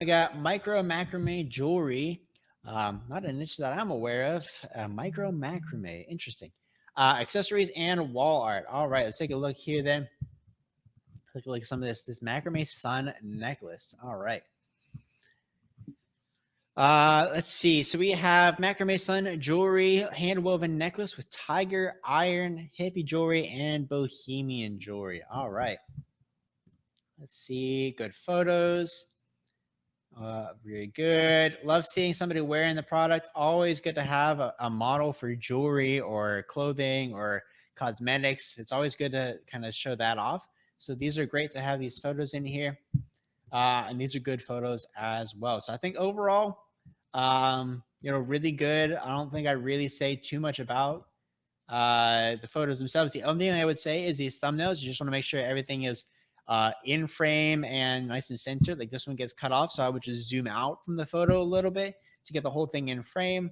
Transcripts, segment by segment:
I got micro macrame jewelry. Not a niche that I'm aware of. Micro macrame. Interesting. Accessories and wall art. All right, let's take a look here then. Take a look at some of this macrame sun necklace. All right. Let's see. So we have macrame sun jewelry, hand woven necklace with tiger iron, hippie jewelry, and bohemian jewelry. All right. Let's see. Good photos. Very good. Love seeing somebody wearing the product. Always good to have a model for jewelry or clothing or cosmetics. It's always good to kind of show that off. So these are great to have these photos in here. And these are good photos as well. So I think overall, really good. I don't think I really say too much about the photos themselves. The only thing I would say is these thumbnails. You just want to make sure everything is in frame and nice and centered. Like this one gets cut off, so I would just zoom out from the photo a little bit to get the whole thing in frame.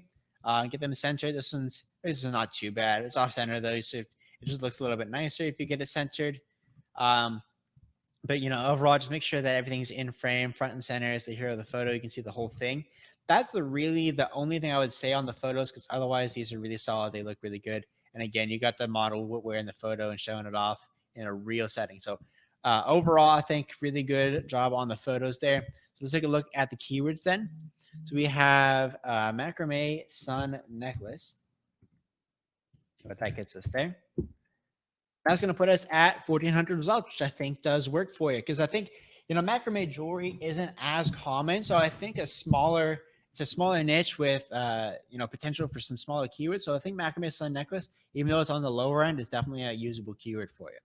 Get them centered. This is not too bad. It's off center though, so it just looks a little bit nicer if you get it centered. But overall, just make sure that everything's in frame, front and center. Is the hero of the photo. You can see the whole thing. That's the only thing I would say on the photos, because otherwise these are really solid. They look really good. And again, you got the model wearing the photo and showing it off in a real setting. So overall, I think really good job on the photos there. So let's take a look at the keywords then. So we have macrame sun necklace. What that gets us there. That's going to put us at 1,400 results, which I think does work for you. Because I think, macrame jewelry isn't as common. So I think it's a smaller niche with, potential for some smaller keywords. So I think macrame sun necklace, even though it's on the lower end, is definitely a usable keyword for you.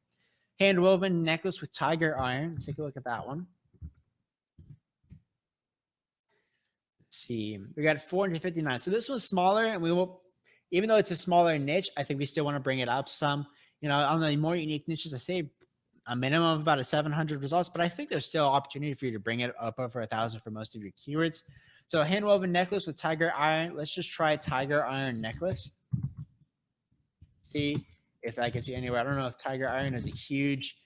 Hand woven necklace with tiger iron. Let's take a look at that one. Let's see. We got 459. So this one's smaller, and we will, even though it's a smaller niche, I think we still want to bring it up some. On the more unique niches, I say a minimum of about a 700 results, but I think there's still opportunity for you to bring it up over 1,000 for most of your keywords. So hand woven necklace with tiger iron. Let's just try tiger iron necklace. See if that gets you anywhere. I don't know if tiger iron is a huge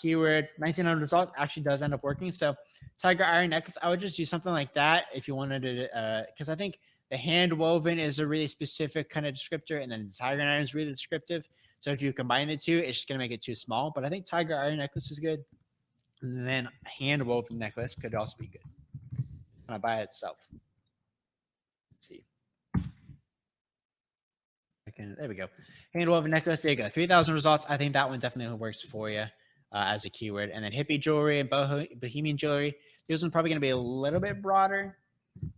keyword. 1,900 results actually does end up working. So tiger iron necklace, I would just do something like that if you wanted to, because I think the hand woven is a really specific kind of descriptor, and then the tiger iron is really descriptive. So if you combine the two, it's just going to make it too small. But I think tiger iron necklace is good. And then hand woven necklace could also be good by itself. Let's see. There we go. Hand woven necklace. There you go. 3,000 results. I think that one definitely works for you as a keyword. And then hippie jewelry and bohemian jewelry. This one's probably going to be a little bit broader.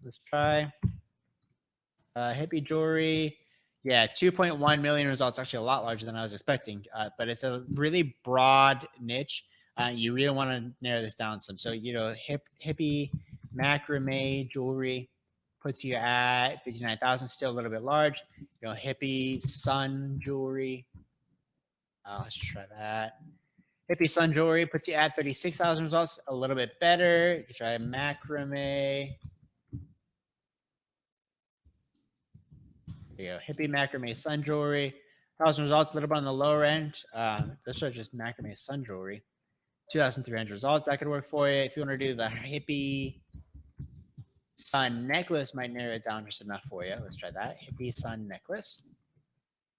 Let's try hippie jewelry. Yeah, 2.1 million results. Actually, a lot larger than I was expecting. But it's a really broad niche. You really want to narrow this down some. So, hippie macrame jewelry puts you at 59,000, still a little bit large. Hippie sun jewelry. Let's try that. Hippie sun jewelry puts you at 36,000 results, a little bit better. You can try macrame. There you go. Hippie macrame sun jewelry. 1,000 results, a little bit on the lower end. This is just macrame sun jewelry. 2,300 results. That could work for you. If you want to do the hippie sun necklace, might narrow it down just enough for you. Let's try that. Hippie sun necklace.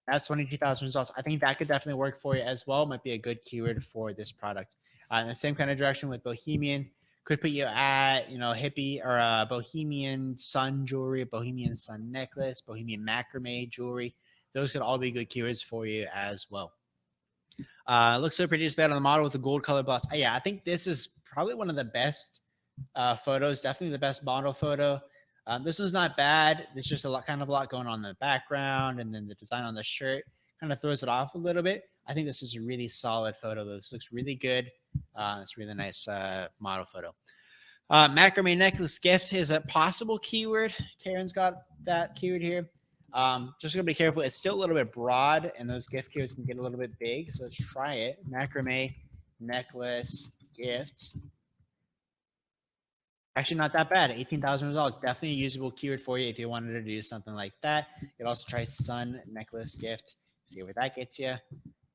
That's 22,000 results. I think that could definitely work for you as well. Might be a good keyword for this product. In the same kind of direction with bohemian, could put you at, hippie or bohemian sun jewelry, bohemian sun necklace, bohemian macrame jewelry. Those could all be good keywords for you as well. Looks so pretty just bad on the model with the gold color bust. Yeah, I think this is probably one of the best photos. Definitely the best model photo. This one's not bad. There's just a lot going on in the background, and then the design on the shirt kind of throws it off a little bit. I think this is a really solid photo. This looks really good. It's a really nice model photo. Macrame necklace gift is a possible keyword. Karen's got that keyword here. Just gonna be careful. It's still a little bit broad, and those gift keywords can get a little bit big. So let's try it. Macrame necklace gift. Actually, not that bad. 18,000 results. Definitely a usable keyword for you if you wanted to do something like that. You could also try sun necklace gift. See where that gets you.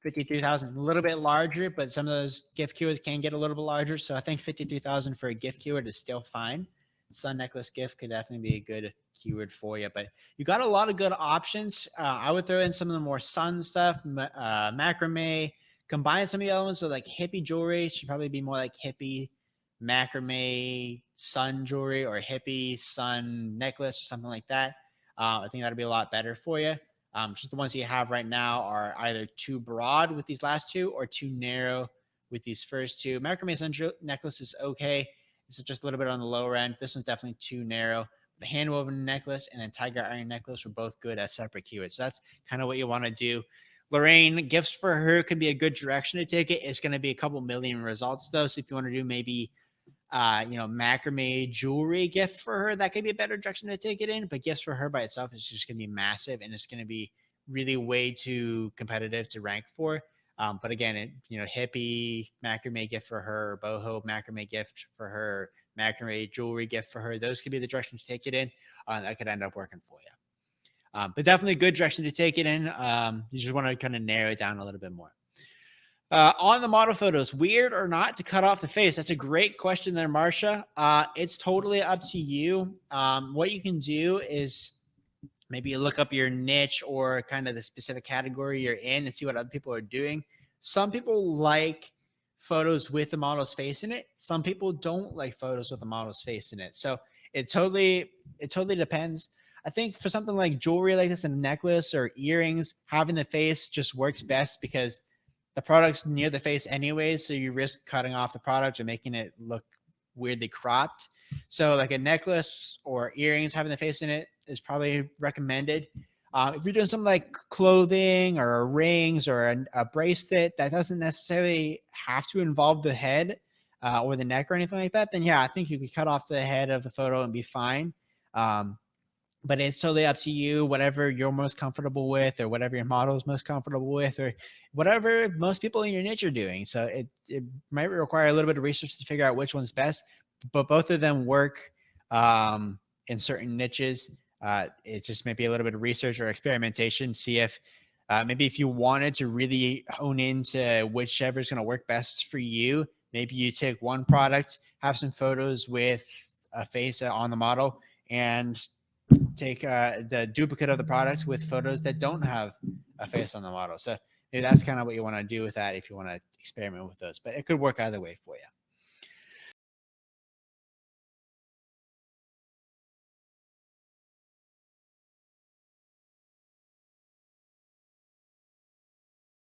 53,000, a little bit larger, but some of those gift keywords can get a little bit larger. So I think 53,000 for a gift keyword is still fine. Sun necklace gift could definitely be a good keyword for you, but you got a lot of good options. I would throw in some of the more sun stuff, macrame, combine some of the other ones. So like hippie jewelry should probably be more like hippie macrame sun jewelry or hippie sun necklace or something like that. I think that'd be a lot better for you. Just the ones you have right now are either too broad with these last two or too narrow with these first two. Macrame sun necklace is okay. This is just a little bit on the lower end. This one's definitely too narrow. The hand woven necklace and then tiger iron necklace were both good as separate keywords. So that's kind of what you want to do. Lorraine, gifts for her could be a good direction to take it. It's going to be a couple million results though. So if you want to do maybe macrame jewelry gift for her, that could be a better direction to take it in. But gifts for her by itself is just going to be massive, and it's going to be really way too competitive to rank for. But again, hippie macrame gift for her, boho macrame gift for her, macrame jewelry gift for her. Those could be the direction to take it in. That could end up working for you. But definitely a good direction to take it in. You just want to kind of narrow it down a little bit more. On the model photos, weird or not to cut off the face? That's a great question there, Marsha. It's totally up to you. What you can do is maybe look up your niche or kind of the specific category you're in and see what other people are doing. Some people like photos with the model's face in it. Some people don't like photos with the model's face in it. So it totally depends. I think for something like jewelry like this, and a necklace or earrings, having the face just works best because the product's near the face anyways, so you risk cutting off the product or making it look weirdly cropped. So like a necklace or earrings having the face in it is probably recommended. If you're doing something like clothing or rings or a bracelet that doesn't necessarily have to involve the head or the neck or anything like that, then yeah, I think you could cut off the head of the photo and be fine. But it's totally up to you, whatever you're most comfortable with or whatever your model is most comfortable with or whatever most people in your niche are doing. So it might require a little bit of research to figure out which one's best, but both of them work in certain niches. It just may be a little bit of research or experimentation. See if maybe if you wanted to really hone into whichever is going to work best for you, maybe you take one product, have some photos with a face on the model, and take the duplicate of the products with photos that don't have a face on the model. So maybe that's kind of what you want to do with that if you want to experiment with those. But it could work either way for you.